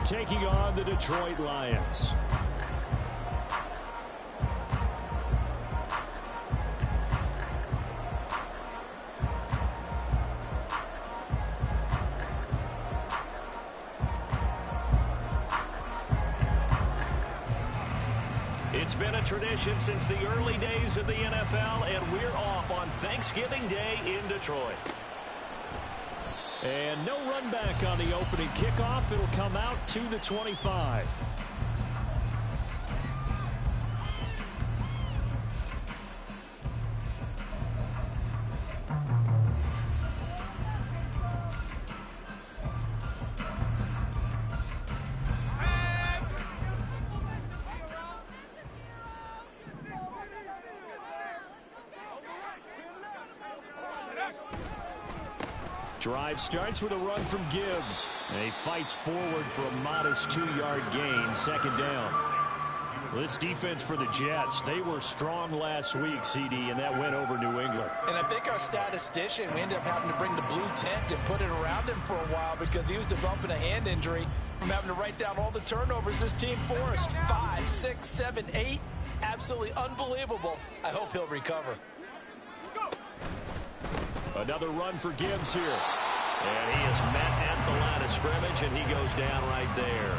taking on the Detroit Lions. It's been a tradition since the early days of the NFL, and we're off on Thanksgiving Day in Detroit. And no run back on the opening kickoff. It'll come out to the 25. Drive starts with a run from Gibbs. And he fights forward for a modest 2-yard gain, second down. This defense for the Jets, they were strong last week, CD, and that went over New England. And I think our statistician, we ended up having to bring the blue tent and put it around him for a while because he was developing a hand injury from having to write down all the turnovers this team forced. 5, 6, 7, 8. Absolutely unbelievable. I hope he'll recover. Another run for Gibbs here. And he is met at the line of scrimmage, and he goes down right there.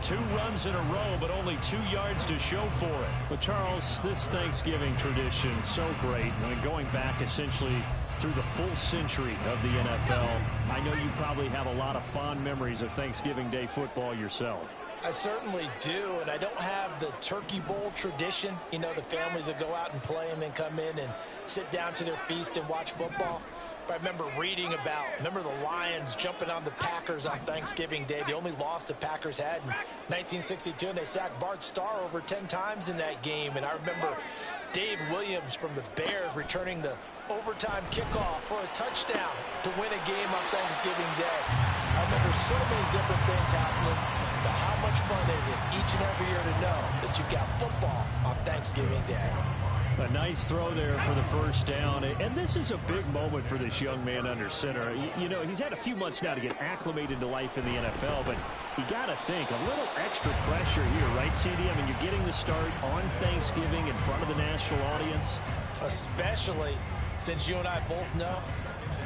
2 runs in a row, but only 2 yards to show for it. But, Charles, this Thanksgiving tradition, so great. I mean, going back essentially through the full century of the NFL, I know you probably have a lot of fond memories of Thanksgiving Day football yourself. I certainly do, and I don't have the Turkey Bowl tradition. You know, the families that go out and play and then come in and sit down to their feast and watch football. But I remember reading about, the Lions jumping on the Packers on Thanksgiving Day. The only loss the Packers had in 1962, and they sacked Bart Starr over 10 times in that game. And I remember Dave Williams from the Bears returning the overtime kickoff for a touchdown to win a game on Thanksgiving Day. I remember so many different things happening. But how much fun is it each and every year to know that you've got football on Thanksgiving Day? A nice throw there for the first down. And this is a big moment for this young man under center. You know, he's had a few months now to get acclimated to life in the NFL, but you got to think a little extra pressure here, right, CD? I mean, you're getting the start on Thanksgiving in front of the national audience. Especially since you and I both know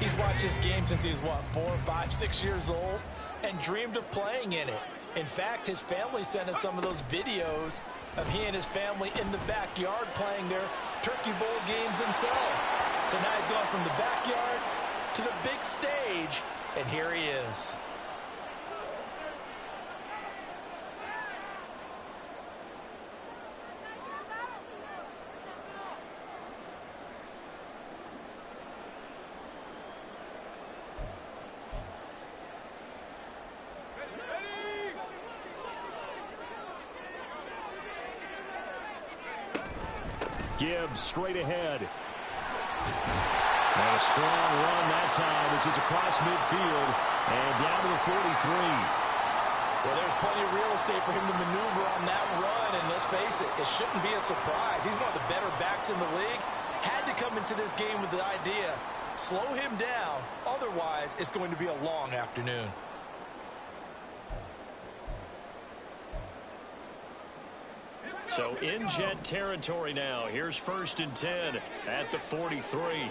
he's watched this game since he was, 4, 5, 6 years old and dreamed of playing in it. In fact, his family sent us some of those videos of he and his family in the backyard playing their Turkey Bowl games themselves. So now he's gone from the backyard to the big stage, and here he is. Gibbs straight ahead. And a strong run that time as he's across midfield and down to the 43. Well, there's plenty of real estate for him to maneuver on that run, and let's face it, it shouldn't be a surprise. He's one of the better backs in the league. Had to come into this game with the idea, slow him down, otherwise it's going to be a long afternoon. So in Jet territory now. Here's 1st and 10 at the 43.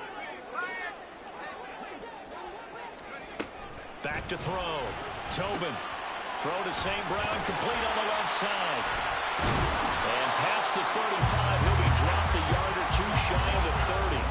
Back to throw. Tobin. Throw to St. Brown, complete on the left side. And past the 35, he'll be dropped a yard or 2 shy of the 30.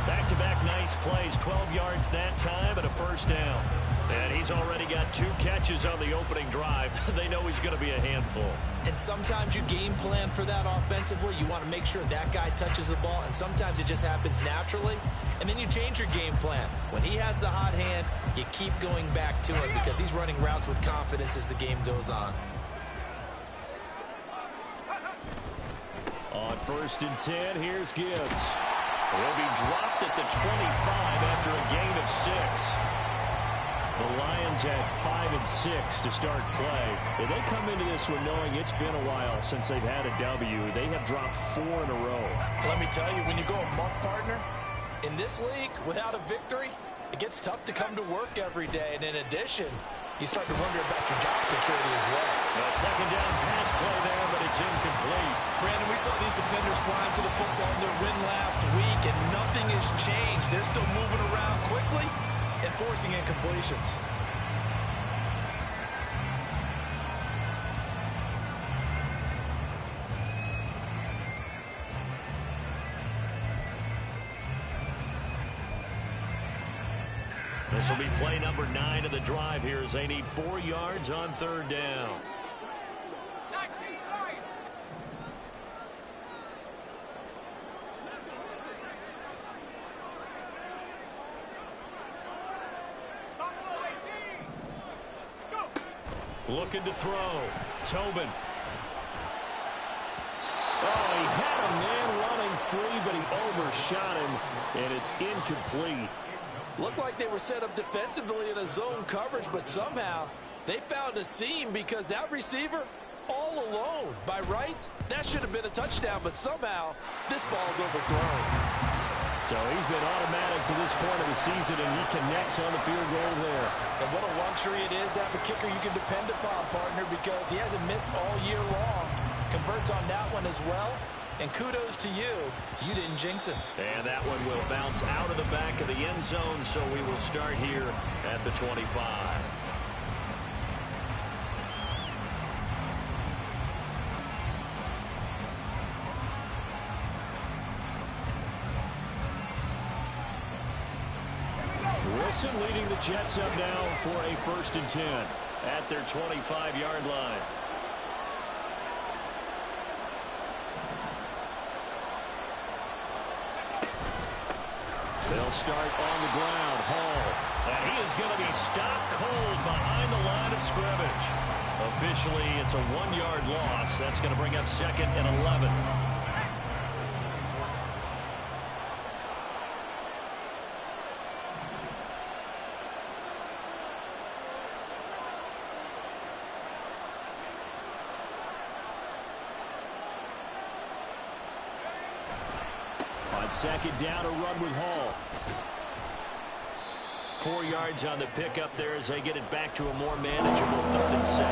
Back-to-back nice plays, 12 yards that time and a first down. And he's already got 2 catches on the opening drive. They know he's going to be a handful. And sometimes you game plan for that offensively. You want to make sure that guy touches the ball, and sometimes it just happens naturally. And then you change your game plan. When he has the hot hand, you keep going back to it because he's running routes with confidence as the game goes on. On 1st and 10, here's Gibbs. He'll be dropped at the 25 after a gain of 6. The Lions had 5 and 6 to start play. And they come into this one knowing it's been a while since they've had a W. They have dropped 4 in a row. Let me tell you, when you go a month, partner, in this league, without a victory, it gets tough to come to work every day. And in addition, you start to wonder about your job security as well. A second down pass play there, but it's incomplete. Brandon, we saw these defenders flying to the football in their win last week, and nothing has changed. They're still moving around quickly and forcing incompletions. This will be play number 9 of the drive here as they need 4 yards on third down. Looking to throw. Tobin. Oh, he had a man running free, but he overshot him, and it's incomplete. Looked like they were set up defensively in a zone coverage, but somehow they found a seam because that receiver all alone. By rights, that should have been a touchdown, but somehow this ball's overthrown. So he's been automatic to this point of the season, and he connects on the field goal there. And what a luxury it is to have a kicker you can depend upon, partner, because he hasn't missed all year long. Converts on that one as well. And kudos to you. You didn't jinx him. And that one will bounce out of the back of the end zone, so we will start here at the 25. Wilson leading the Jets up now for a 1st and 10 at their 25-yard line. They'll start on the ground. Hall. And he is going to be stopped cold behind the line of scrimmage. Officially, it's a 1-yard loss. That's going to bring up 2nd and 11. On 2nd down, a run with Hall. 4 yards on the pickup there as they get it back to a more manageable 3rd and 7.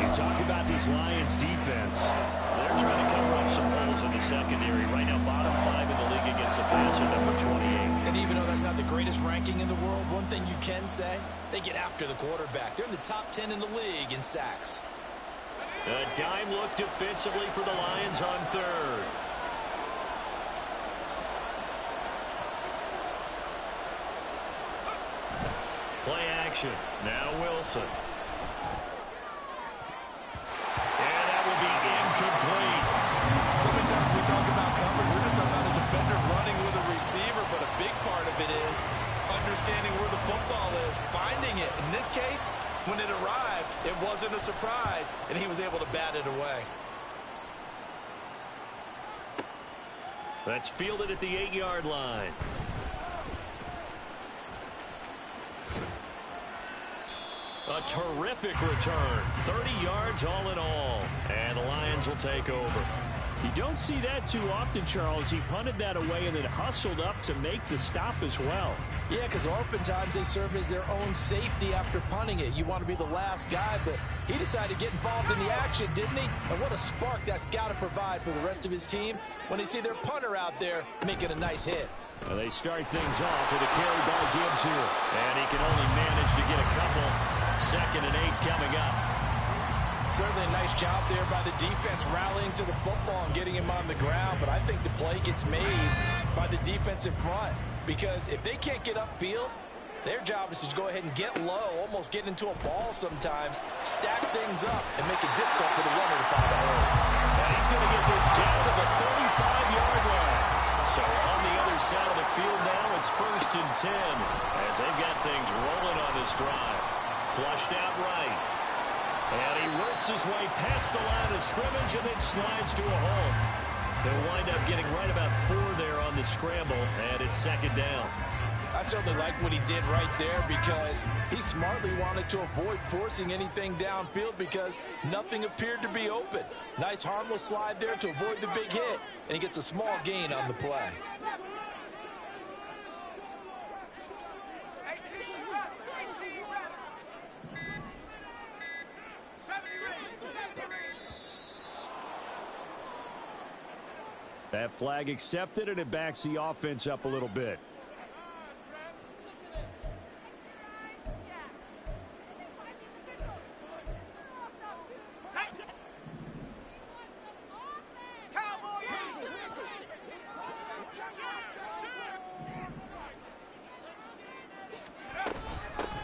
You talk about these Lions defense. They're trying to cover up some holes in the secondary right now. Bottom 5 in the league against the passer, number 28. And even though that's not the greatest ranking in the world, one thing you can say, they get after the quarterback. They're in the top 10 in the league in sacks. A dime look defensively for the Lions on 3rd. Play action. Now Wilson. And that will be incomplete. So many times we talk about coverage, we're just talking about a defender running with a receiver, but a big part of it is understanding where the football is, finding it. In this case, when it arrived, it wasn't a surprise, and he was able to bat it away. That's fielded at the 8-yard line. A terrific return. 30 yards all in all. And the Lions will take over. You don't see that too often, Charles. He punted that away and then hustled up to make the stop as well. Yeah, because oftentimes they serve as their own safety after punting it. You want to be the last guy, but he decided to get involved in the action, didn't he? And what a spark that's got to provide for the rest of his team when they see their punter out there making a nice hit. Well, they start things off with a carry by Gibbs here. And he can only manage to get a couple. 2nd and 8 coming up. Certainly a nice job there by the defense rallying to the football and getting him on the ground, but I think the play gets made by the defensive front because if they can't get upfield, their job is to go ahead and get low, almost get into a ball sometimes, stack things up, and make it difficult for the runner to find a hole. And he's going to get this down to the 35-yard line. So on the other side of the field now, it's 1st and 10 as they've got things rolling on this drive. Flushed out right. And he works his way past the line of scrimmage and then slides to a hole. They'll wind up getting right about 4 there on the scramble, and it's 2nd down. I certainly like what he did right there because he smartly wanted to avoid forcing anything downfield because nothing appeared to be open. Nice harmless slide there to avoid the big hit, and he gets a small gain on the play. That flag accepted, and it backs the offense up a little bit.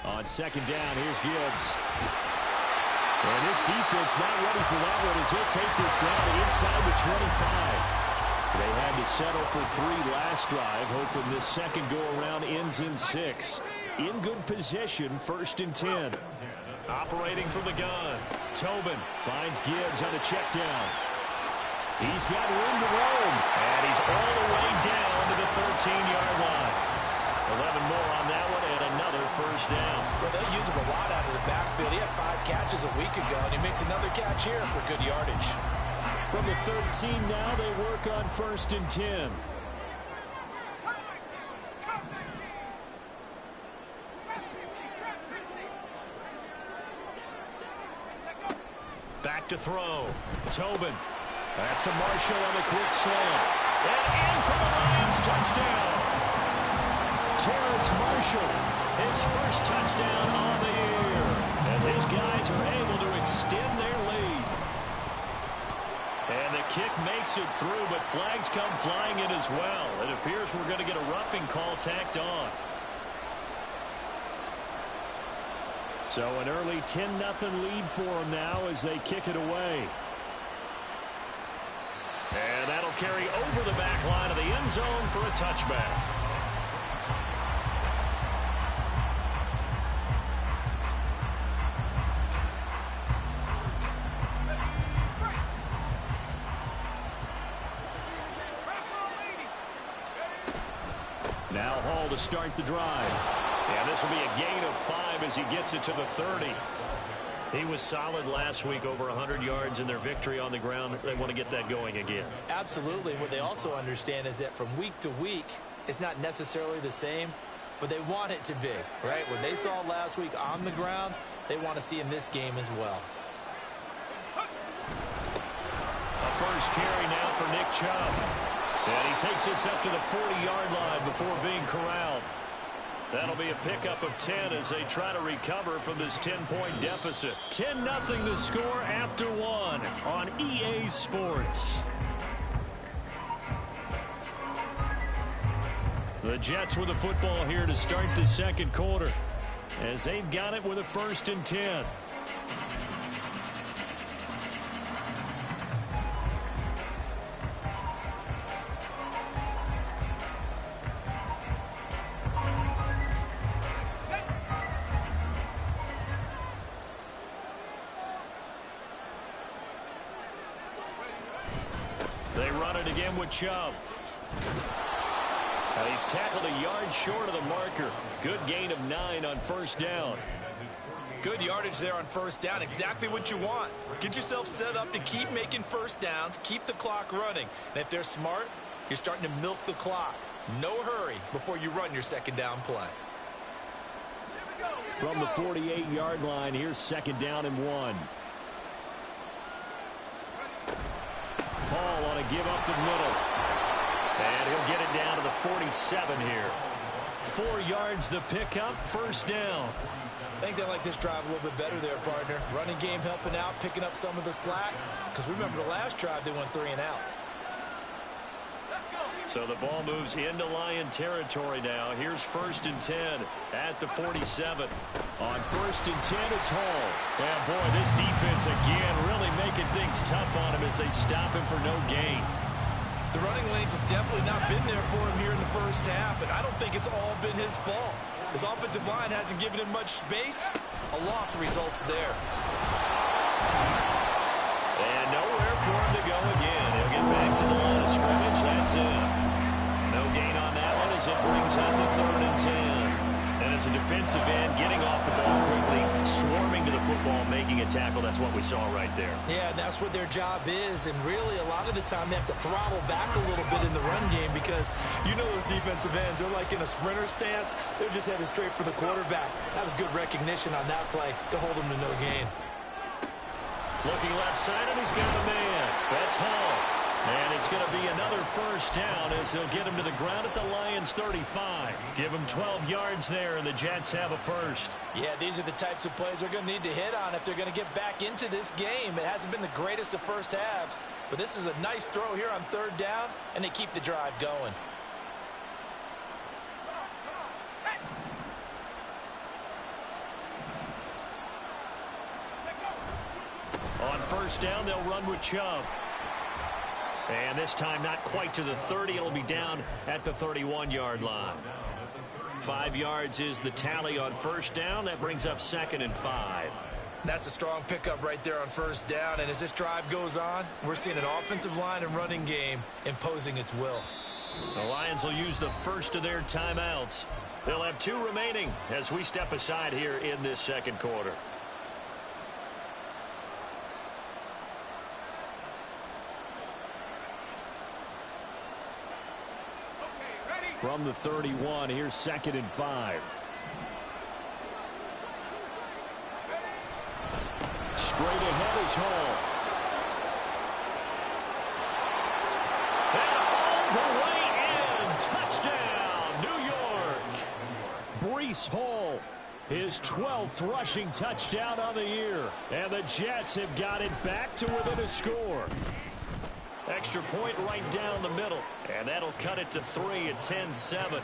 On second down, here's Gibbs. And this defense not ready for that one as he'll take this down inside the 25. They had to settle for 3 last drive, hoping this second go-around ends in 6. In good position, 1st and 10. Operating from the gun. Tobin finds Gibbs on a check down. He's got room to roam, and he's all the way down to the 13-yard line. 11 more on that one, and another first down. Well, they use him a lot out of the backfield. He had 5 catches a week ago, and he makes another catch here for good yardage. From the 13 now, they work on 1st and 10. Back to throw. Tobin. That's to Marshall on the quick slant. And in for the Lions, touchdown. Terrace Marshall, his first touchdown on the year, as his guys are able to extend their lead. And the kick makes it through, but flags come flying in as well. It appears we're going to get a roughing call tacked on. So an early 10-0 lead for them now as they kick it away. And that'll carry over the back line of the end zone for a touchback. Now Hall to start the drive. And this will be a gain of 5 as he gets it to the 30. He was solid last week, over 100 yards in their victory on the ground. They want to get that going again. Absolutely. What they also understand is that from week to week, it's not necessarily the same, but they want it to be, right? What they saw last week on the ground, they want to see in this game as well. A first carry now for Nick Chubb. And he takes this up to the 40-yard line before being corralled. That'll be a pickup of 10 as they try to recover from this 10-point deficit. 10-0 the score after 1 on EA Sports. The Jets with the football here to start the second quarter as they've got it with a 1st and 10. They run it again with Chubb. And he's tackled a yard short of the marker. Good gain of 9 on 1st down. Good yardage there on 1st down. Exactly what you want. Get yourself set up to keep making 1st downs, keep the clock running. And if they're smart, you're starting to milk the clock. No hurry before you run your 2nd down play. From the 48-yard line, here's 2nd down and 1. Hall on a give up the middle. And he'll get it down to the 47 here. 4 yards the pickup, 1st down. I think they like this drive a little bit better there, partner. Running game helping out, picking up some of the slack. Because remember the last drive, they went 3 and out. So the ball moves into Lion territory now. Here's 1st and 10 at the 47. On 1st and 10, it's Hall. And boy, this defense again really making things tough on him as they stop him for no gain. The running lanes have definitely not been there for him here in the 1st half, and I don't think it's all been his fault. His offensive line hasn't given him much space. A loss results there. And nowhere for him to go again. He'll get back to the line of scrimmage. That's it. No gain on that one as it brings up the 3rd and 10. And as a defensive end, getting off the ball quickly, swarming to the football, making a tackle. That's what we saw right there. Yeah, that's what their job is. And really, a lot of the time, they have to throttle back a little bit in the run game because you know those defensive ends, they're like in a sprinter stance. They're just headed straight for the quarterback. That was good recognition on that play to hold them to no gain. Looking left side, and he's got the man. That's Hall. And it's going to be another first down as they'll get him to the ground at the Lions' 35. Give him 12 yards there, and the Jets have a first. Yeah, these are the types of plays they're going to need to hit on if they're going to get back into this game. It hasn't been the greatest of first halves, but this is a nice throw here on third down, and they keep the drive going. On first down, they'll run with Chubb. And this time not quite to the 30. It'll be down at the 31-yard line. 5 yards is the tally on first down. That brings up 2nd and 5. That's a strong pickup right there on first down. And as this drive goes on, we're seeing an offensive line and running game imposing its will. The Lions will use the first of their timeouts. They'll have 2 remaining as we step aside here in this second quarter. From the 31, here's 2nd and 5. Straight ahead is Hall. And all the way in. Touchdown, New York. Breece Hall, his 12th rushing touchdown on the year. And the Jets have got it back to within a score. Extra point right down the middle. And that'll cut it to 3 at 10-7.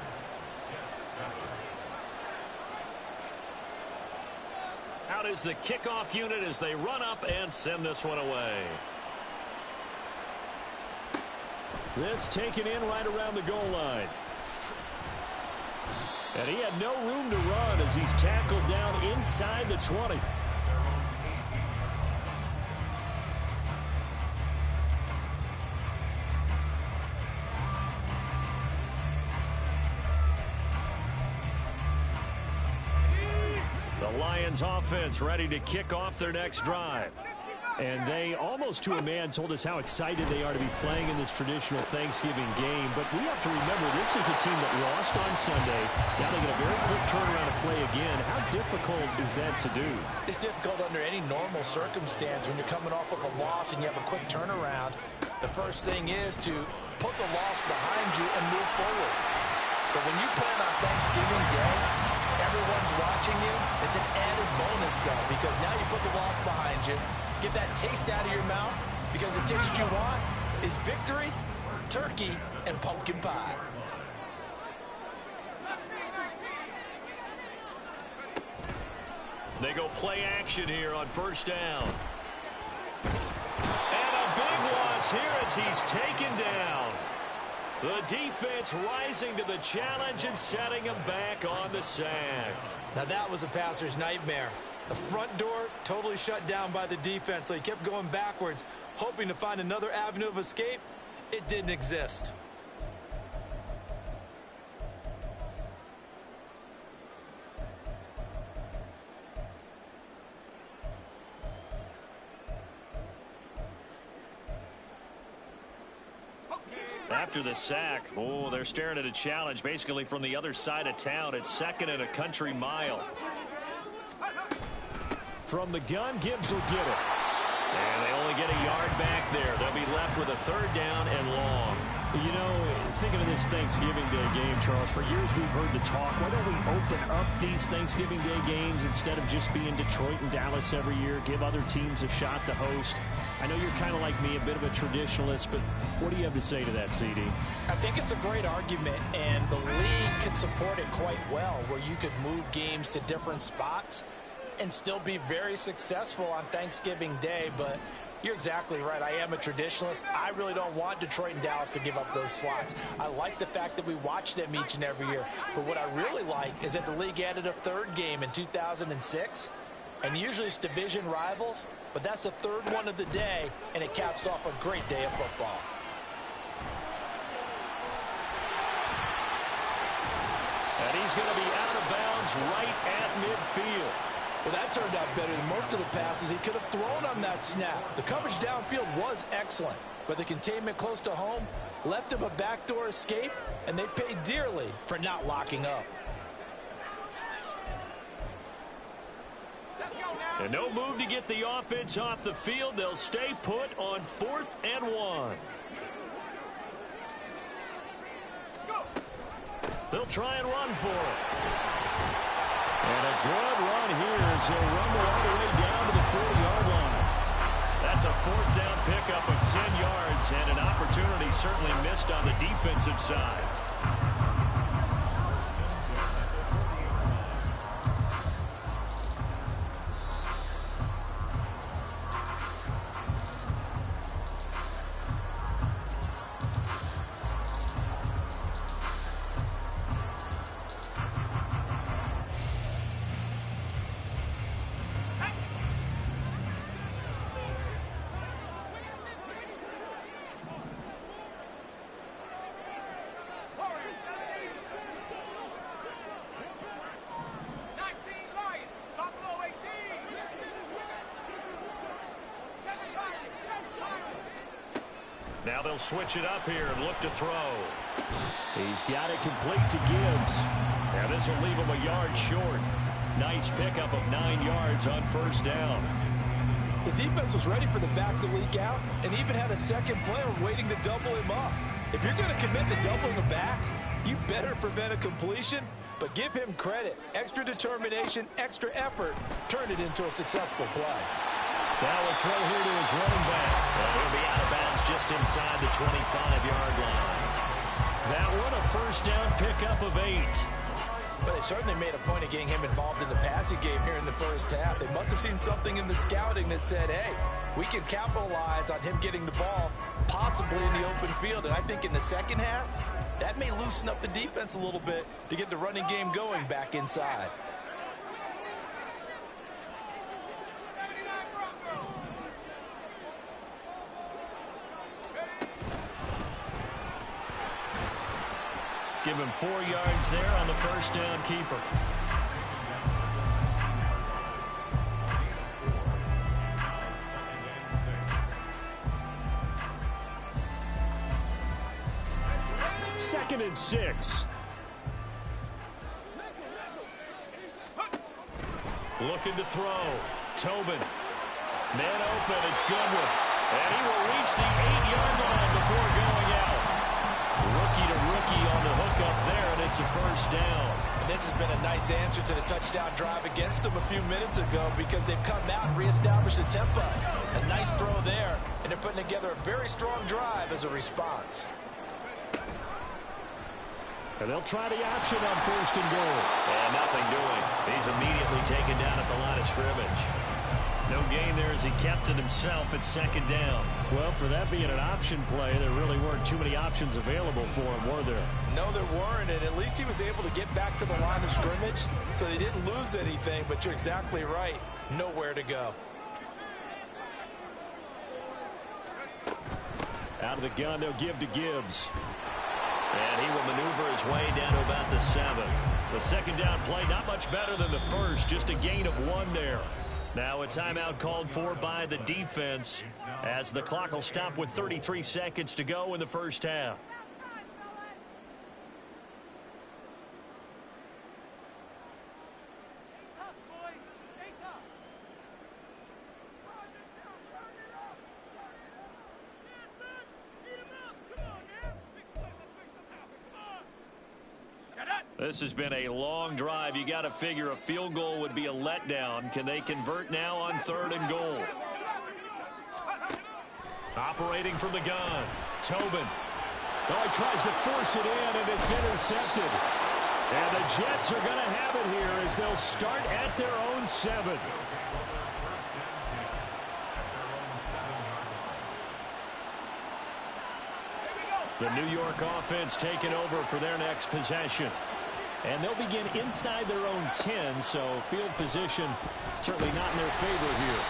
Out is the kickoff unit as they run up and send this one away. This taken in right around the goal line. And he had no room to run as he's tackled down inside the 20. Lions offense ready to kick off their next drive. And they, almost to a man, told us how excited they are to be playing in this traditional Thanksgiving game. But we have to remember, this is a team that lost on Sunday. Now they get a very quick turnaround to play again. How difficult is that to do? It's difficult under any normal circumstance when you're coming off of a loss and you have a quick turnaround. The first thing is to put the loss behind you and move forward. But when you play on Thanksgiving Day, everyone's watching you. It's an added bonus, though, because now you put the loss behind you. Get that taste out of your mouth, because the taste you want is victory, turkey, and pumpkin pie. They go play action here on first down. And a big loss here as he's taken down. The defense rising to the challenge and setting him back on the sack. Now that was a passer's nightmare. The front door totally shut down by the defense, so he kept going backwards, hoping to find another avenue of escape. It didn't exist. After the sack, oh, they're staring at a challenge basically from the other side of town. It's 2nd and a country mile. From the gun, Gibbs will get it. And they only get a yard back there. They'll be left with a 3rd down and long. You know, thinking of this Thanksgiving Day game, Charles, for years we've heard the talk, why don't we open up these Thanksgiving Day games instead of just being Detroit and Dallas every year, give other teams a shot to host? I know you're kind of like me, a bit of a traditionalist, but what do you have to say to that, CD? I think it's a great argument, and the league could support it quite well, where you could move games to different spots and still be very successful on Thanksgiving Day. But you're exactly right. I am a traditionalist. I really don't want Detroit and Dallas to give up those slots. I like the fact that we watch them each and every year. But what I really like is that the league added a 3rd game in 2006. And usually it's division rivals, but that's the 3rd one of the day, and it caps off a great day of football. And he's going to be out of bounds right at midfield. Well, that turned out better than most of the passes he could have thrown on that snap. The coverage downfield was excellent, but the containment close to home left him a backdoor escape, and they paid dearly for not locking up. And no move to get the offense off the field. They'll stay put on 4th and 1. They'll try and run for it. And a good run here as he'll rumble all the way down to the 40-yard line. That's a fourth down pickup of 10 yards, and an opportunity certainly missed on the defensive side. Now they'll switch it up here and look to throw. He's got it complete to Gibbs. Now this will leave him a yard short. Nice pickup of 9 yards on first down. The defense was ready for the back to leak out and even had a second player waiting to double him up. If you're going to commit to doubling a back, you better prevent a completion, but give him credit. Extra determination, extra effort, turn it into a successful play. Now a throw here to his running back. He'll be out of bounds just inside the 25-yard line. That one a first down pickup of 8. But they certainly made a point of getting him involved in the passing game here in the first half. They must have seen something in the scouting that said, hey, we can capitalize on him getting the ball possibly in the open field. And I think in the second half, that may loosen up the defense a little bit to get the running game going back inside. Give him 4 yards there on the first down keeper. Second and 6. Looking to throw. Tobin. Man open. It's Goodwin. And he will reach the 8-yard line before going out. Rookie to rookie on the hook up there, and it's a first down. And this has been a nice answer to the touchdown drive against them a few minutes ago because they've come out and reestablished the tempo. A nice throw there, and they're putting together a very strong drive as a response. And they'll try the option on first and goal. And nothing doing. He's immediately taken down at the line of scrimmage. No gain there as he kept it himself at second down. Well, for that being an option play, there really weren't too many options available for him, were there? No, there weren't, and at least he was able to get back to the line of scrimmage, so they didn't lose anything, but you're exactly right. Nowhere to go. Out of the gun, they'll give to Gibbs. And he will maneuver his way down to about the 7. The second down play, not much better than the first, just a gain of 1 there. Now a timeout called for by the defense as the clock will stop with 33 seconds to go in the first half. This has been a long drive. You got to figure a field goal would be a letdown. Can they convert now on 3rd and goal? Operating from the gun. Tobin. Oh, he tries to force it in, and it's intercepted. And the Jets are going to have it here as they'll start at their own 7. The New York offense taking over for their next possession. And they'll begin inside their own 10, so field position certainly not in their favor here.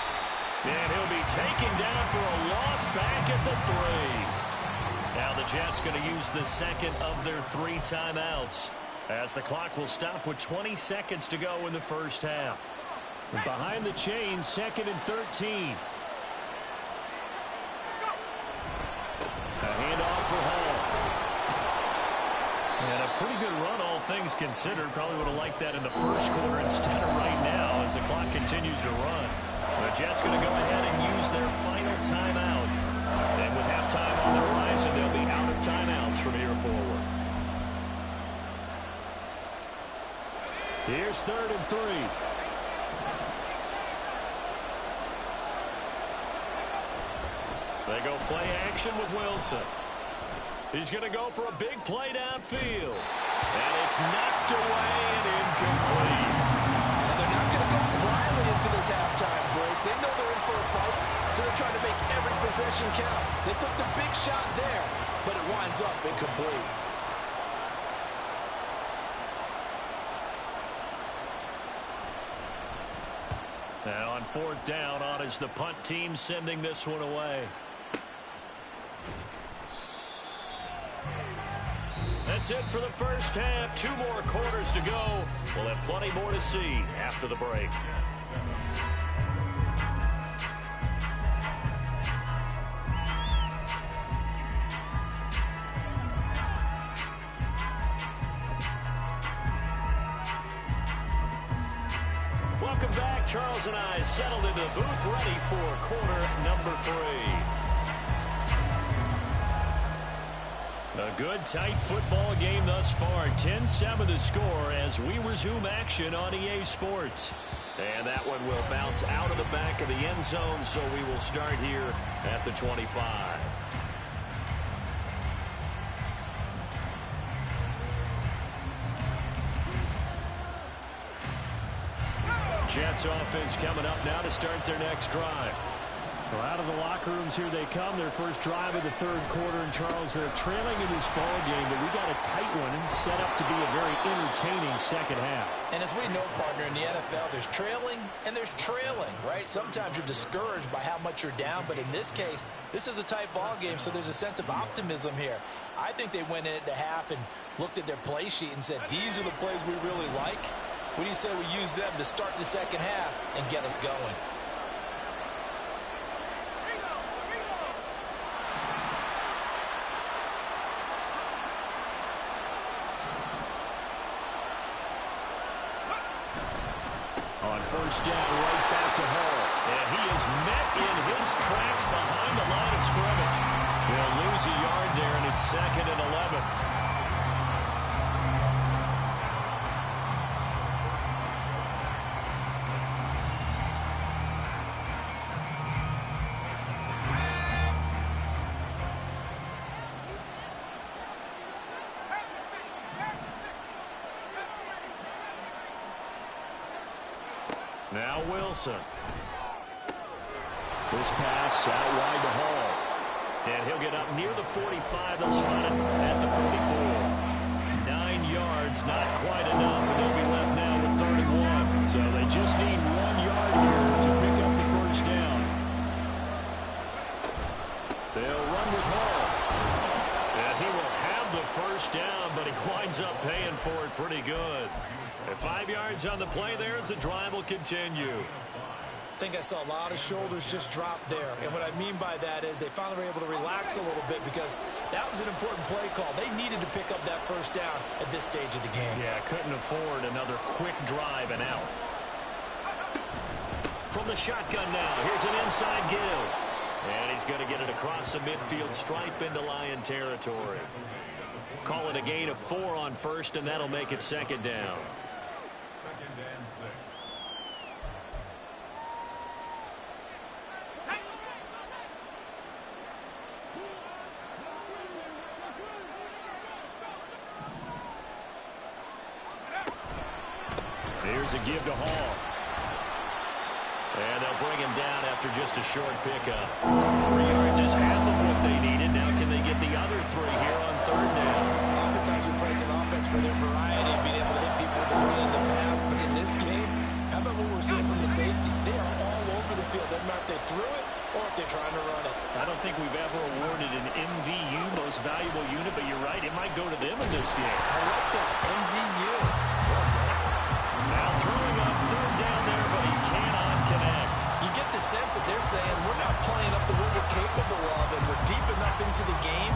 And he'll be taken down for a loss back at the 3. Now the Jets going to use the second of their 3 timeouts as the clock will stop with 20 seconds to go in the first half. And behind the chains, 2nd and 13. A handoff for Hall. And a pretty good run, all things considered. Probably would have liked that in the first quarter instead of right now as the clock continues to run. The Jets going to go ahead and use their final timeout. And with halftime on the horizon, they'll be out of timeouts from here forward. Here's 3rd and 3. They go play action with Wilson. He's going to go for a big play downfield. And it's knocked away and incomplete. And they're not going to go quietly into this halftime break. They know they're in for a fight, so they're trying to make every possession count. They took the big shot there, but it winds up incomplete. Now on 4th down, on is the punt team sending this one away. That's it for the first half. 2 more quarters to go. We'll have plenty more to see after the break. Welcome back. Charles and I settled into the booth, ready for quarter number 3. A good, tight football game thus far. 10-7 the score as we resume action on EA Sports. And that one will bounce out of the back of the end zone, so we will start here at the 25. Jets offense coming up now to start their next drive. Well, out of the locker rooms here they come. Their first drive of the 3rd quarter. And Charles, they're trailing in this ball game, but we got a tight one and set up to be a very entertaining second half. And as we know, partner, in the NFL, there's trailing and there's trailing, right? Sometimes you're discouraged by how much you're down, but in this case, this is a tight ball game, so there's a sense of optimism here. I think they went in at the half and looked at their play sheet and said, these are the plays we really like. What do you say we use them to start the second half and get us going? On 1st down, right back to Hall. And he is met in his tracks behind the line of scrimmage. They'll lose a yard there, and it's 2nd and 11. Now Wilson. This pass out wide to Hall. And he'll get up near the 45. They'll spot it at the 44. 9 yards, not quite enough. And they'll be left now with 3rd and 1. So they just need 1 yard here to pick up the 1st down. They'll run with Hall. And he will have the 1st down, but he winds up paying for it pretty good. And 5 yards on the play there as the drive will continue. I think I saw a lot of shoulders just drop there. And what I mean by that is they finally were able to relax a little bit because that was an important play call. They needed to pick up that 1st down at this stage of the game. Yeah, couldn't afford another quick drive and out. From the shotgun now, here's an inside give. And he's going to get it across the midfield stripe into Lion territory. Call it a gain of 4 on 1st, and that'll make it 2nd down. Here's a give to Hall. And they'll bring him down after just a short pickup. 3 yards is half of what they needed. Now can they get the other 3 here on 3rd down? Oftentimes we praise an offense for their variety and being able to hit people with the run and the pass. But in this game, how about what we're seeing from the safeties? They are all over the field. Doesn't matter if they threw it or if they're trying to run it. I don't think we've ever awarded an MVU, most valuable unit, but you're right, it might go to them in this game. I like that, MVU. Well done. Now throwing on 3rd down there, but he cannot connect. You get the sense that they're saying we're not playing up to what we're capable of, and we're deep enough into the game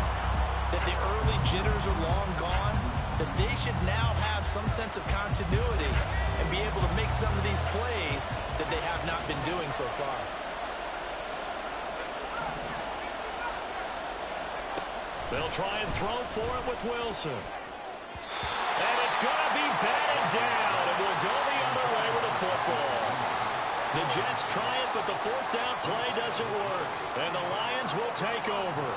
that the early jitters are long gone, that they should now have some sense of continuity and be able to make some of these plays that they have not been doing so far. They'll try and throw for it with Wilson. And it's going to be batted down. It will go The Jets try it, but the fourth down play doesn't work. And the Lions will take over.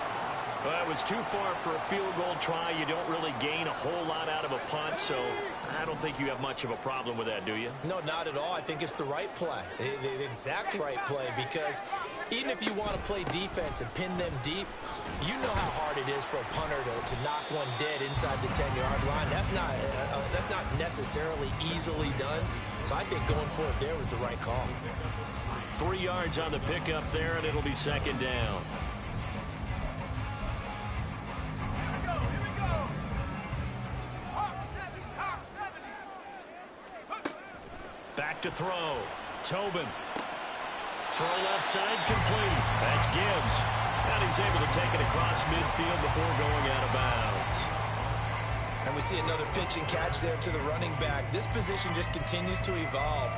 Well, it was too far for a field goal try. You don't really gain a whole lot out of a punt, so I don't think you have much of a problem with that, do you? No, not at all. I think it's the right play, the exact right play, because even if you want to play defense and pin them deep, you know how hard it is for a punter to knock one dead inside the 10-yard line. That's not necessarily easily done. So I think going for it there was the right call. 3 yards on the pickup there, and it'll be second down. Back to throw. Tobin. Throw left side complete. That's Gibbs. And he's able to take it across midfield before going out of bounds. And we see another pitch and catch there to the running back. This position just continues to evolve.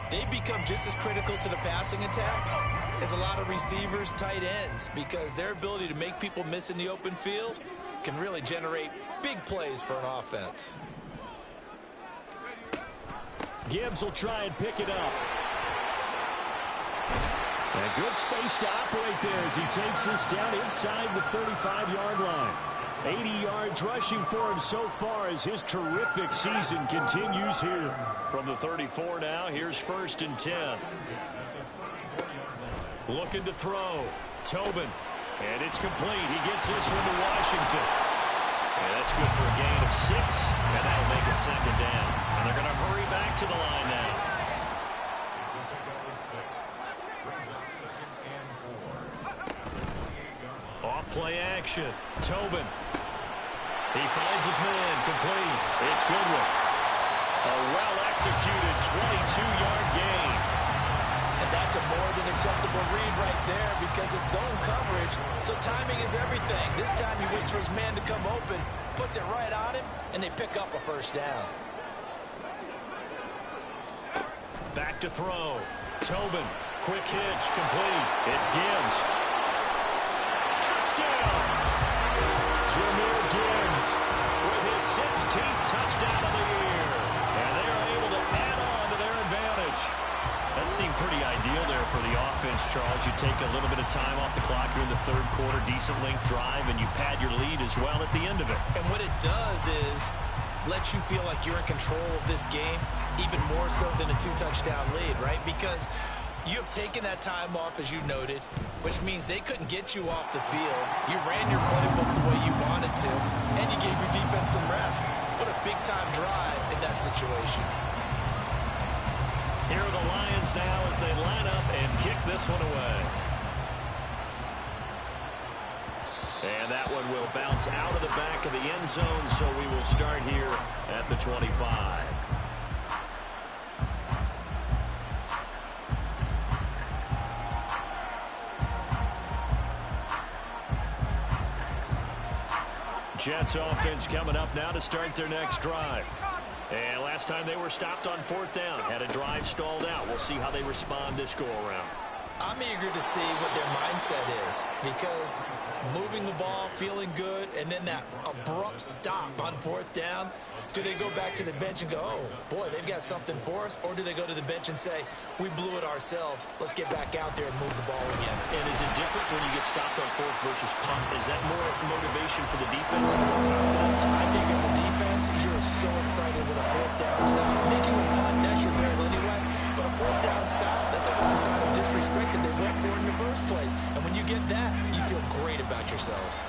They become just as critical to the passing attack as a lot of receivers, tight ends, because their ability to make people miss in the open field can really generate big plays for an offense. Gibbs will try and pick it up. And a good space to operate there as he takes this down inside the 35-yard line. 80 yards rushing for him so far as his terrific season continues here. From the 34 now, here's 1st and 10. Looking to throw. Tobin. And it's complete. He gets this one to Washington. And that's good for a gain of 6. And that'll make it second down. And they're going to hurry back to the line now. Off play action. Tobin. He finds his man. Complete. It's Goodwin. A well-executed 22-yard gain. And that's a more than acceptable read right there because it's zone coverage, so timing is everything. This time he waits for his man to come open, puts it right on him, and they pick up a first down. Back to throw. Tobin. Quick hitch. Complete. It's Gibbs. Touchdown! Jahmyr Gibbs with his 16th touchdown of the year. And they are able to add on to their advantage. That seemed pretty ideal there for the offense, Charles. You take a little bit of time off the clock here in the third quarter, decent length drive, and you pad your lead as well at the end of it. And what it does is let you feel like you're in control of this game, even more so than a 2-touchdown lead, right? Because you have taken that time off, as you noted, which means they couldn't get you off the field. You ran your playbook the way you wanted to, and you gave your defense some rest. What a big-time drive in that situation. Here are the Lions now as they line up and kick this one away. And that one will bounce out of the back of the end zone, so we will start here at the 25. Jets offense coming up now to start their next drive. And last time they were stopped on 4th down, had a drive stalled out. We'll see how they respond this go-around. I'm eager to see what their mindset is, because moving the ball, feeling good, and then that abrupt stop on 4th down, do they go back to the bench and go, oh, boy, they've got something for us? Or do they go to the bench and say, we blew it ourselves, let's get back out there and move the ball again? And is it different when you get stopped on 4th versus punt? Is that more motivation for the defense and more confidence? I think as a defense, you're so excited with a 4th down stop. Making a punt, that's your goal anyway. But a 4th down stop, that's almost a sign of disrespect that they went for it in the first place. And when you get that, you feel great about yourselves.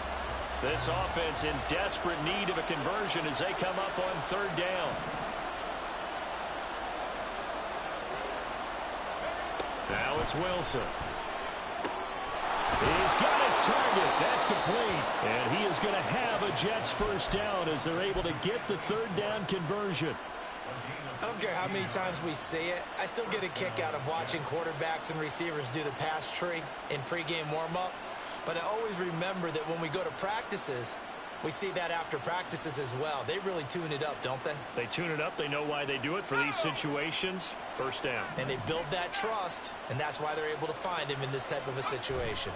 This offense in desperate need of a conversion as they come up on 3rd down. Now it's Wilson. He's got his target. That's complete. And he is going to have a Jets first down as they're able to get the 3rd down conversion. I don't care how many times we see it. I still get a kick out of watching quarterbacks and receivers do the pass tree in pregame warm-up. But I always remember that when we go to practices, we see that after practices as well. They really tune it up, don't they? They tune it up. They know why they do it for these situations. First down. And they build that trust, and that's why they're able to find him in this type of a situation.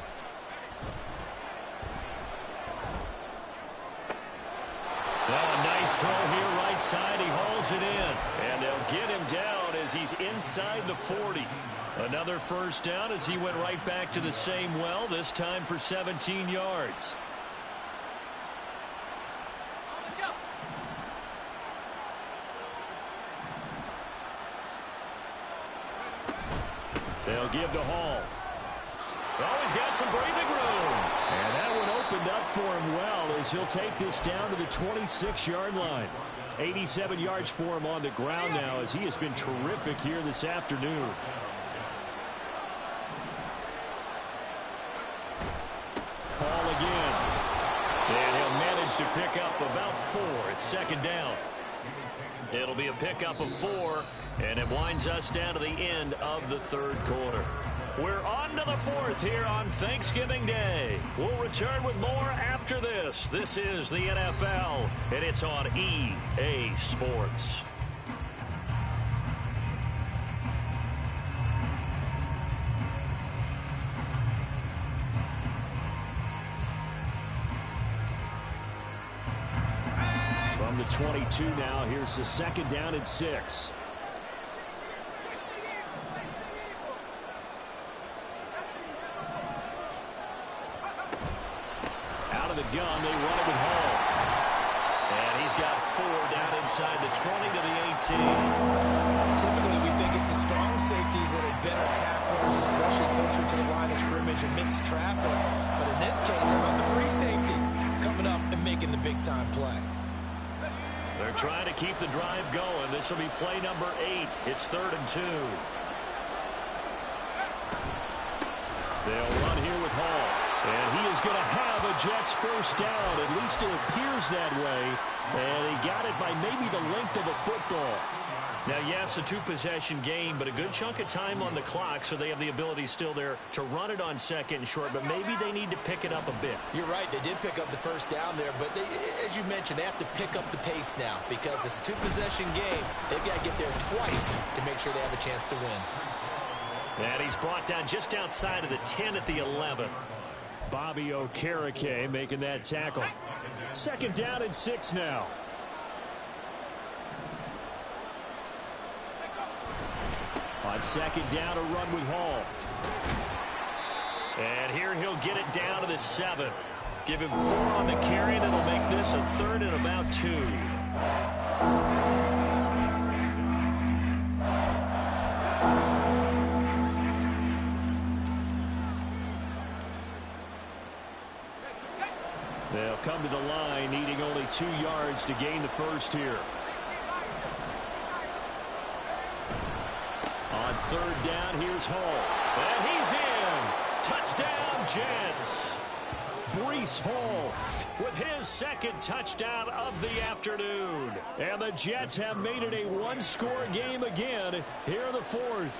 Oh, nice throw here right side. He hauls it in. And they'll get him down as he's inside the 40. Another first down as he went right back to the same well, this time for 17 yards. They'll give to Hall. Oh, he's got some breathing room. And that one opened up for him well as he'll take this down to the 26-yard line. 87 yards for him on the ground now as he has been terrific here this afternoon. Hall again. And he'll manage to pick up about 4 at second down. It'll be a pickup of 4, and it winds us down to the end of the third quarter. We're on to the fourth here on Thanksgiving Day. We'll return with more after this. This is the NFL, and it's on EA Sports. From the 22 now, here's the second down and 6. Out of the gun, they run it with Hall. And he's got 4 down inside the 20 to the 18. Typically, we think it's the strong safeties that are better tacklers, especially closer to the line of scrimmage amidst traffic. But in this case, how about the free safety coming up and making the big-time play? They're trying to keep the drive going. This will be play number 8. It's 3rd and 2. They'll run here with Hall. And he is going to have a Jets first down. At least it appears that way. And he got it by maybe the length of a football. Now, yes, a 2-possession game, but a good chunk of time on the clock, so they have the ability still there to run it on second and short, but maybe they need to pick it up a bit. You're right. They did pick up the first down there, but they, as you mentioned, they have to pick up the pace now because it's a 2-possession game. They've got to get there twice to make sure they have a chance to win. And he's brought down just outside of the 10 at the 11. Bobby Okereke making that tackle. Second down and 6 now. On second down, a run with Hall. And here he'll get it down to the 7. Give him 4 on the carry, and it'll make this a 3rd and about 2. They'll come to the line, needing only 2 yards to gain the first here. On 3rd down, here's Hall. And he's in. Touchdown, Jets. Breece Hall with his second touchdown of the afternoon. And the Jets have made it a 1-score game again here in the 4th.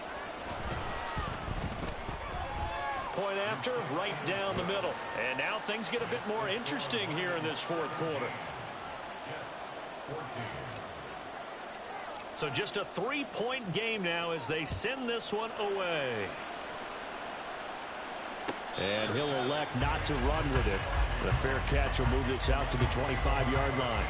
Point after, right down the middle. And now things get a bit more interesting here in this 4th quarter. So just a 3-point game now as they send this one away. And he'll elect not to run with it. The fair catch will move this out to the 25-yard line.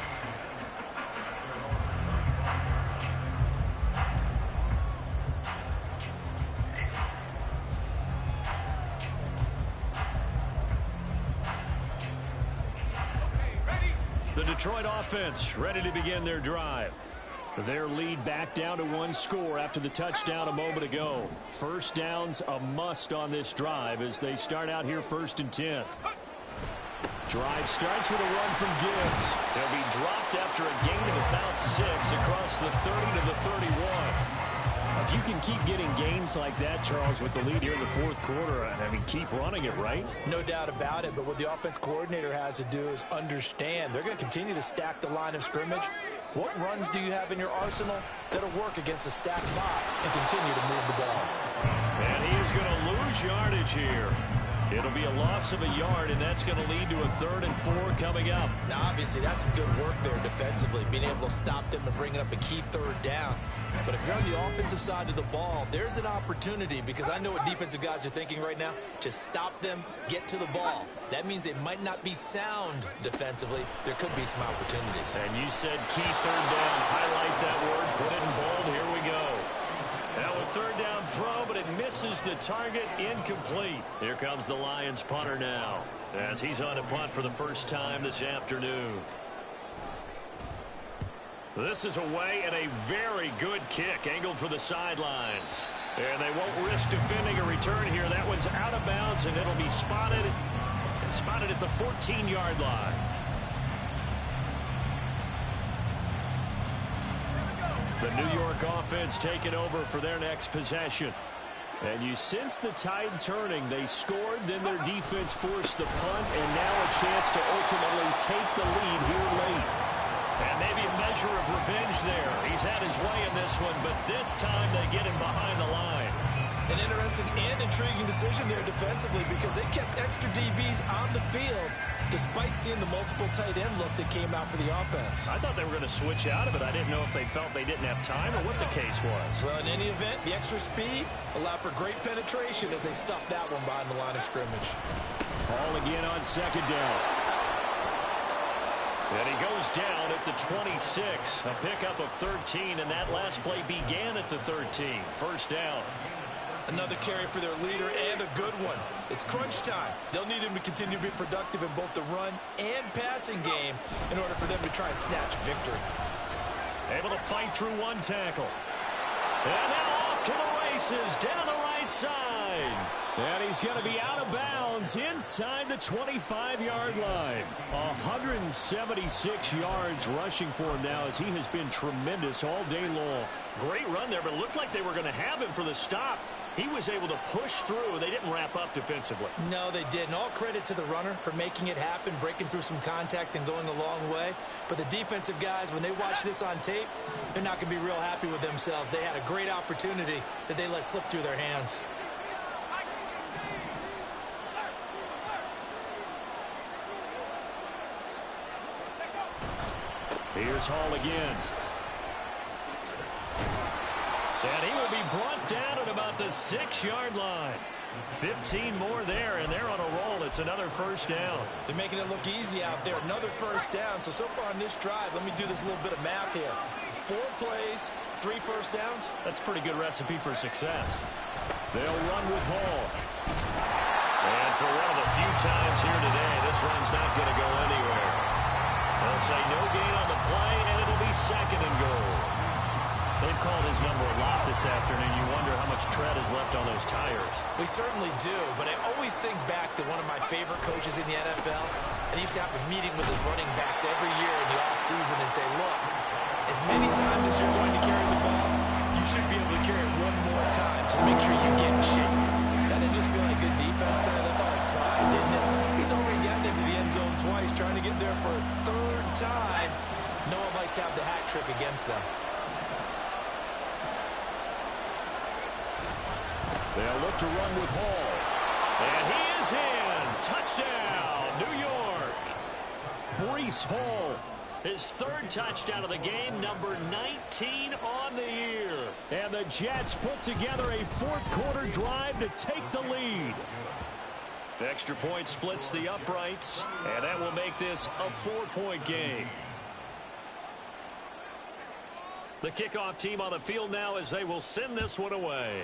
The Detroit offense ready to begin their drive. Their lead back down to 1 score after the touchdown a moment ago. First down's a must on this drive as they start out here 1st and 10. Drive starts with a run from Gibbs. They'll be dropped after a gain of about 6 across the 30 to the 31. If you can keep getting gains like that, Charles, with the lead here in the 4th quarter, I mean, keep running it, right? No doubt about it, but what the offense coordinator has to do is understand they're going to continue to stack the line of scrimmage. What runs do you have in your arsenal that'll work against a stacked box and continue to move the ball? And he is going to lose yardage here. It'll be a loss of a yard, and that's going to lead to a 3rd and 4 coming up. Now, obviously, that's some good work there defensively, being able to stop them and bring it up a key 3rd down. But if you're on the offensive side of the ball, there's an opportunity because I know what defensive guys are thinking right now. Just stop them, get to the ball. That means they might not be sound defensively. There could be some opportunities. And you said key 3rd down. Highlight that word. Put it in bold. Here we go. Now a 3rd down throw, but it misses. misses the target, incomplete. Here comes the Lions punter now, as he's on a punt for the first time this afternoon. This is away and a very good kick, angled for the sidelines. And they won't risk defending a return here. That one's out of bounds, and it'll be spotted at the 14-yard line. The New York offense taking over for their next possession. And you sense the tide turning. They scored, then their defense forced the punt, and now a chance to ultimately take the lead here late. And maybe a measure of revenge there. He's had his way in this one, but this time they get him behind the line. An interesting and intriguing decision there defensively, because they kept extra DBs on the field despite seeing the multiple tight end look that came out for the offense. I thought they were going to switch out of it. I didn't know if they felt they didn't have time or what the case was. Well, in any event, the extra speed allowed for great penetration as they stuffed that one behind the line of scrimmage. Ball again on second down. And he goes down at the 26. A pickup of 13, and that last play began at the 13. First down. Another carry for their leader, and a good one. It's crunch time. They'll need him to continue to be productive in both the run and passing game in order for them to try and snatch a victory. Able to fight through one tackle. And now off to the races down the right side. And he's going to be out of bounds inside the 25-yard line. 176 yards rushing for him now, as he has been tremendous all day long. Great run there, but it looked like they were going to have him for the stop. He was able to push through. They didn't wrap up defensively. No, they didn't. All credit to the runner for making it happen, breaking through some contact and going a long way. But the defensive guys, when they watch this on tape, they're not going to be real happy with themselves. They had a great opportunity that they let slip through their hands. Here's Hall again. And he will be brought down at about the 6-yard line. 15 more there, and they're on a roll. It's another first down. They're making it look easy out there. Another first down. So far on this drive, let me do this little bit of math here. 4 plays, 3 first downs. That's a pretty good recipe for success. They'll run with Hall. And for one of the few times here today, this run's not going to go anywhere. They'll say no gain on the play, and it'll be second and goal. They've called his number a lot this afternoon. You wonder how much tread is left on those tires. We certainly do, but I always think back to one of my favorite coaches in the NFL, and he used to have a meeting with his running backs every year in the offseason and say, look, as many times as you're going to carry the ball, you should be able to carry it one more time to make sure you get in shape. That didn't just feel like good defense there. That felt like pride, didn't it? He's already gotten into the end zone twice, trying to get there for a 3rd time. No one likes to have the hat trick against them. They'll look to run with Hall. And he is in. Touchdown, New York. Breece Hall, his 3rd touchdown of the game, number 19 on the year. And the Jets put together a 4th-quarter drive to take the lead. The extra point splits the uprights, and that will make this a 4-point game. The kickoff team on the field now as they will send this one away.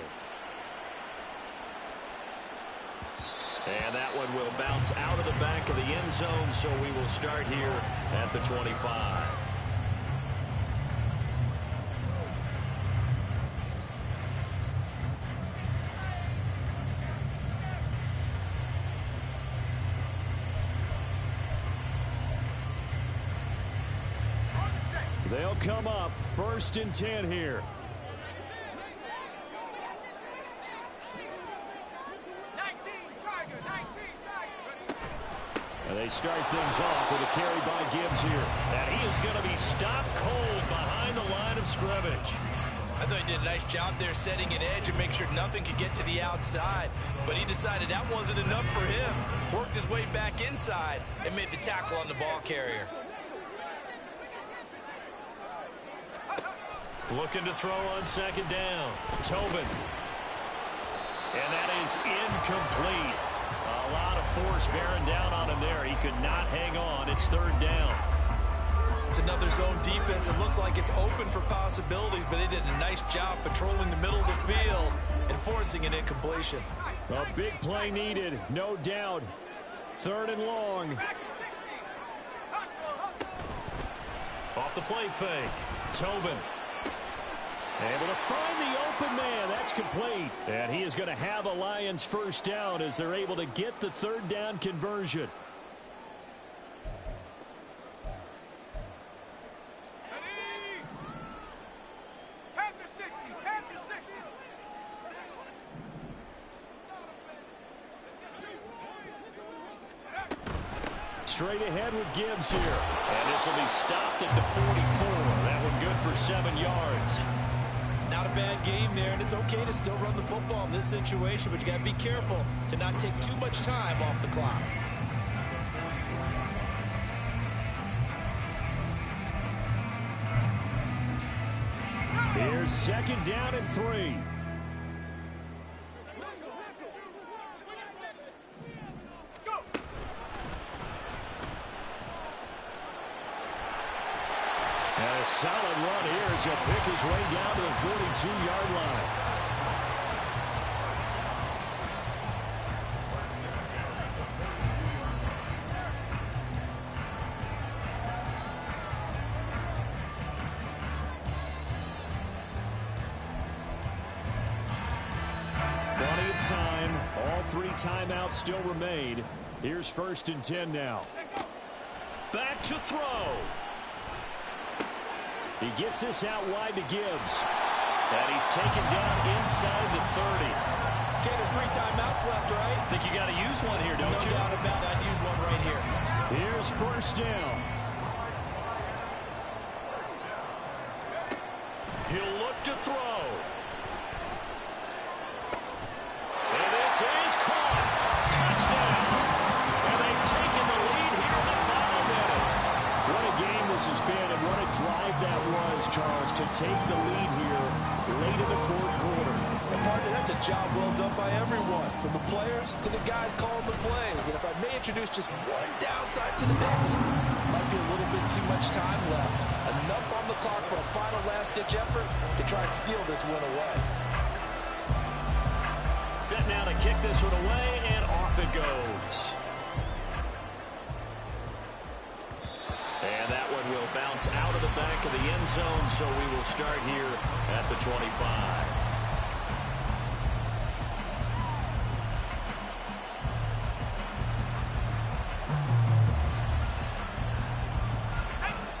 And that one will bounce out of the back of the end zone, so we will start here at the 25. They'll come up 1st and 10 here. And they start things off with a carry by Gibbs here. And he is going to be stopped cold behind the line of scrimmage. I thought he did a nice job there setting an edge and make sure nothing could get to the outside. But he decided that wasn't enough for him. Worked his way back inside and made the tackle on the ball carrier. Looking to throw on 2nd down. Tobin. And that is incomplete. A lot of force bearing down on him there. He could not hang on. It's 3rd down. It's another zone defense. It looks like it's open for possibilities, but they did a nice job patrolling the middle of the field and forcing an incompletion. A big play needed, no doubt. 3rd and long. Off the play fake. Tobin. Able to find the open man. That's complete. And he is going to have a Lions first down as they're able to get the 3rd down conversion. Straight ahead with Gibbs here. And this will be stopped at the 44. That one good for 7 yards. Not a bad game there, and it's okay to still run the football in this situation, but you got to be careful to not take too much time off the clock. Here's 2nd down and 3. And a solid run here as he'll pick his way down to the 42-yard line. Plenty of time. All 3 timeouts still remain. Here's 1st and 10 now. Back to throw. He gets this out wide to Gibbs. And he's taken down inside the 30. Okay, there's 3 timeouts left, right? Think you got to use one here, don't you? No doubt about it. I'd use one right here. Here's 1st down. He'll look to throw. And this is caught. Touchdown. And they've taken the lead here in the final minute. What a game this has been, and what a drive that was, Charles, to take the lead here late in the 4th quarter. And partner, that's a job well done by everyone, from the players to the guys calling the plays. And if I may introduce just one downside to the Knicks, might be a little bit too much time left. Enough on the clock for a final last-ditch effort to try and steal this win away. Set now to kick this one away, and off it goes. And that one will bounce out of the back of the end zone, so we will start here at the 25.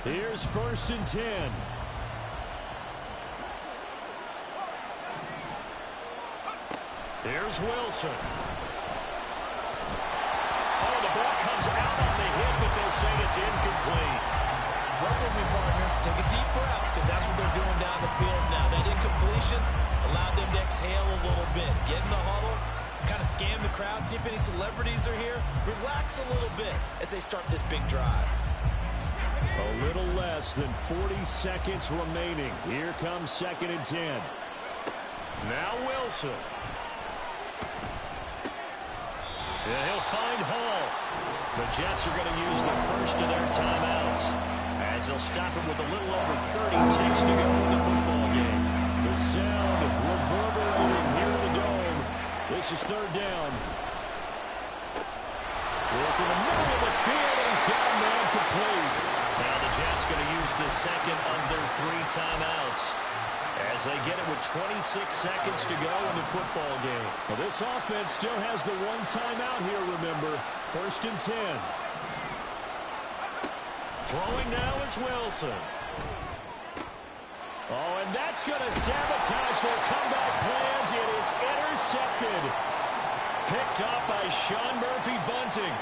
Here's 1st and 10. Here's Wilson. Oh, the ball comes out on the hit, but they'll say it's incomplete. Run with me, partner. Take a deep breath, because that's what they're doing down the field now. That incompletion allowed them to exhale a little bit. Get in the huddle, kind of scan the crowd, see if any celebrities are here. Relax a little bit as they start this big drive. A little less than 40 seconds remaining. Here comes 2nd and 10. Now Wilson. Yeah, he'll find Hall. The Jets are going to use the first of their timeouts as they'll stop it with a little over 30 ticks to go in the football game. The sound reverberating here in the dome. This is 3rd down. Look in the middle of the field, and he's got a man complete. Now the Jets going to use the 2nd of their 3 timeouts as they get it with 26 seconds to go in the football game. Well, this offense still has the 1 timeout here, remember. 1st and 10. Throwing now is Wilson. Oh, and that's going to sabotage their comeback plans. It is intercepted. Picked up by Sean Murphy-Bunting.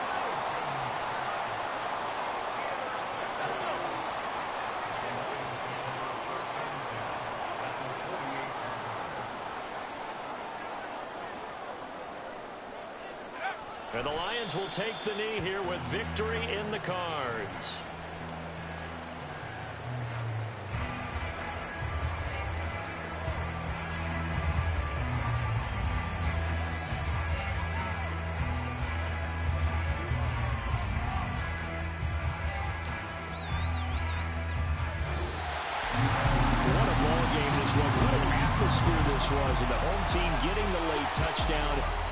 And the Lions will take the knee here with victory in the cards. What a ball game this was. What an atmosphere this was. And the home team getting the late touchdown